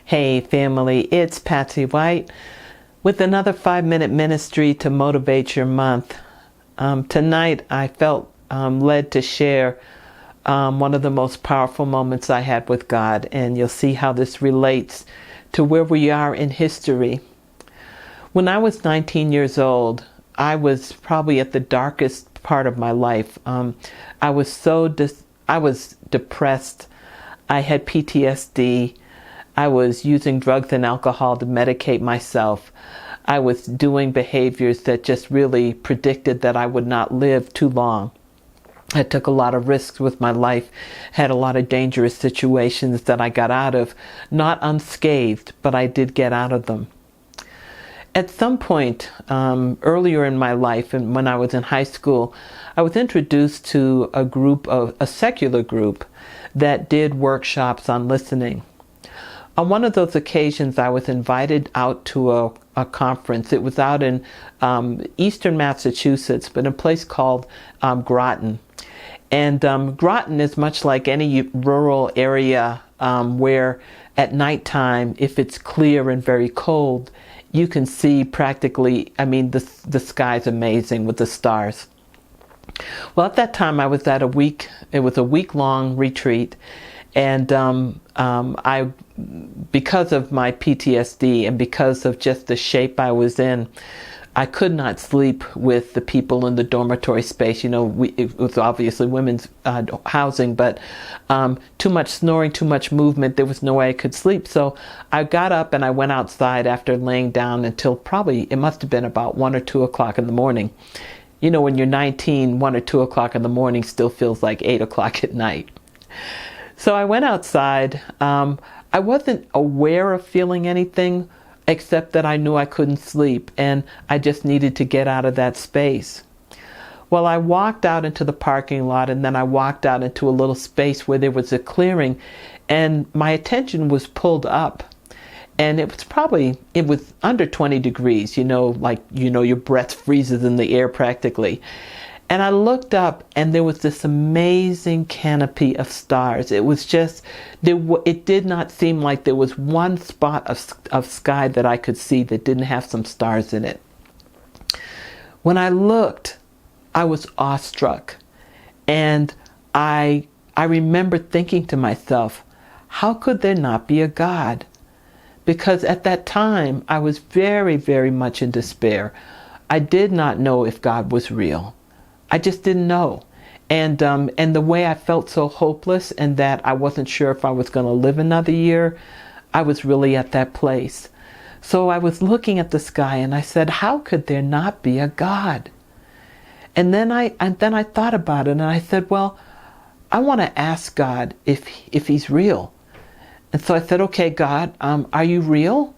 Hey family, it's Patsy White with another 5-minute ministry to motivate your month. Tonight I felt led to share one of the most powerful moments I had with God, and you'll see how this relates to where we are in history. When I was 19 years old, I was probably at the darkest part of my life. I was depressed. I had PTSD. I was using drugs and alcohol to medicate myself. I was doing behaviors that just really predicted that I would not live too long. I took a lot of risks with my life, had a lot of dangerous situations that I got out of, not unscathed, but I did get out of them. At some point earlier in my life, and when I was in high school, I was introduced to a secular group that did workshops on listening. On one of those occasions, I was invited out to a conference. It was out in eastern Massachusetts, but in a place called Groton. And Groton is much like any rural area where at nighttime, if it's clear and very cold, you can see practically, the sky's amazing with the stars. Well, at that time, it was a week-long retreat. And because of my PTSD and because of just the shape I was in, I could not sleep with the people in the dormitory space. It was obviously women's housing, but too much snoring, too much movement. There was no way I could sleep. So I got up and I went outside after laying down until probably, it must have been about 1 or 2 o'clock in the morning. When you're 19, 1 or 2 o'clock in the morning still feels like 8 o'clock at night. So I went outside. I wasn't aware of feeling anything except that I knew I couldn't sleep and I just needed to get out of that space. Well, I walked out into the parking lot and then I walked out into a little space where there was a clearing, and my attention was pulled up. And it was under 20 degrees, your breath freezes in the air practically. And I looked up and there was this amazing canopy of stars. It was just, it did not seem like there was one spot of sky that I could see that didn't have some stars in it. When I looked, I was awestruck. And I remember thinking to myself, how could there not be a God? Because at that time, I was very, very much in despair. I did not know if God was real. I just didn't know. And the way I felt so hopeless and that I wasn't sure if I was going to live another year, I was really at that place. So I was looking at the sky and I said, how could there not be a God? And then I thought about it and I said, well, I want to ask God if he's real. And so I said, okay, God, are you real?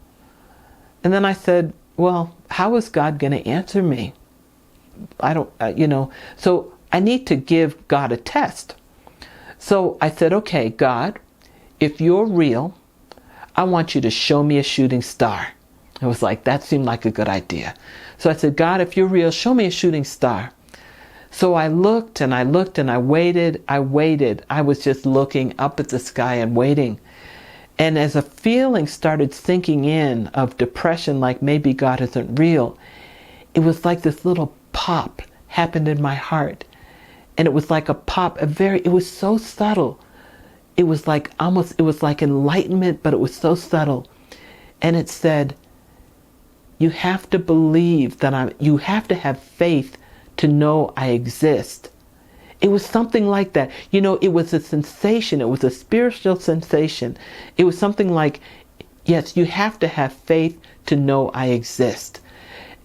And then I said, well, how is God going to answer me? I don't, so I need to give God a test. So I said, okay, God, if you're real, I want you to show me a shooting star. It was like, that seemed like a good idea. So I said, God, if you're real, show me a shooting star. So I looked and I looked and I waited. I was just looking up at the sky and waiting. And as a feeling started sinking in of depression, like maybe God isn't real, it was like this little pop happened in my heart. And it was like a pop, it was so subtle. It was like enlightenment, but it was so subtle. And it said, you have to believe you have to have faith to know I exist. It was something like that. It was a sensation. It was a spiritual sensation. It was something like, yes, you have to have faith to know I exist.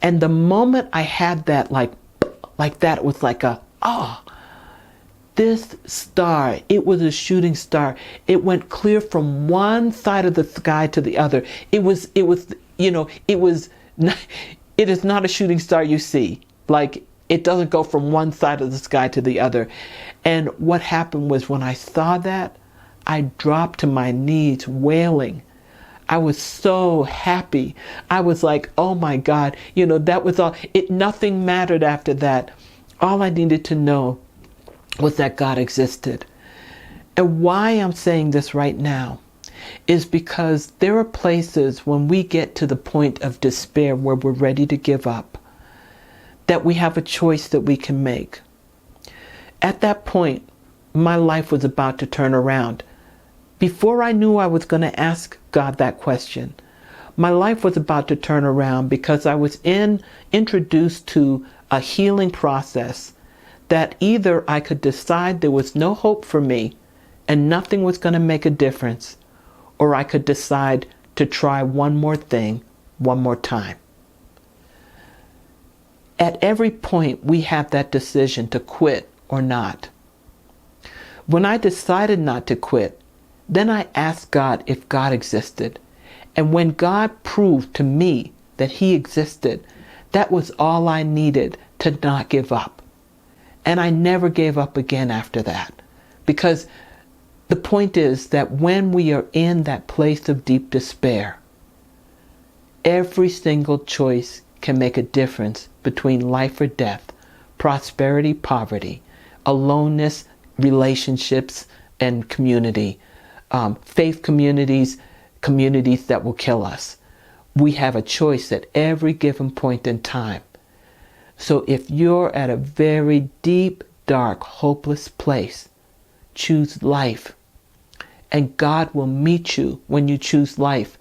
And the moment I had that, like that, it was like this star, it was a shooting star. It went clear from one side of the sky to the other. It is not a shooting star you see. Like, it doesn't go from one side of the sky to the other. And what happened was when I saw that, I dropped to my knees wailing. I was so happy. I was like, oh my God, that was all. Nothing mattered after that. All I needed to know was that God existed. And why I'm saying this right now is because there are places when we get to the point of despair where we're ready to give up, that we have a choice that we can make. At that point, my life was about to turn around. Before I knew I was going to ask God that question, my life was about to turn around because I was introduced to a healing process that either I could decide there was no hope for me and nothing was going to make a difference, or I could decide to try one more thing, one more time. At every point, we have that decision to quit or not. When I decided not to quit, then I asked God if God existed. And when God proved to me that He existed, that was all I needed to not give up. And I never gave up again after that. Because the point is that when we are in that place of deep despair, every single choice can make a difference between life or death, prosperity, poverty, aloneness, relationships, and community, faith communities, communities that will kill us. We have a choice at every given point in time. So if you're at a very deep, dark, hopeless place, choose life. And God will meet you when you choose life.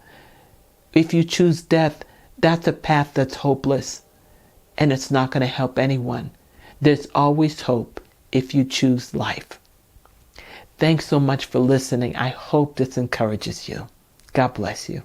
If you choose death, that's a path that's hopeless. And it's not going to help anyone. There's always hope if you choose life. Thanks so much for listening. I hope this encourages you. God bless you.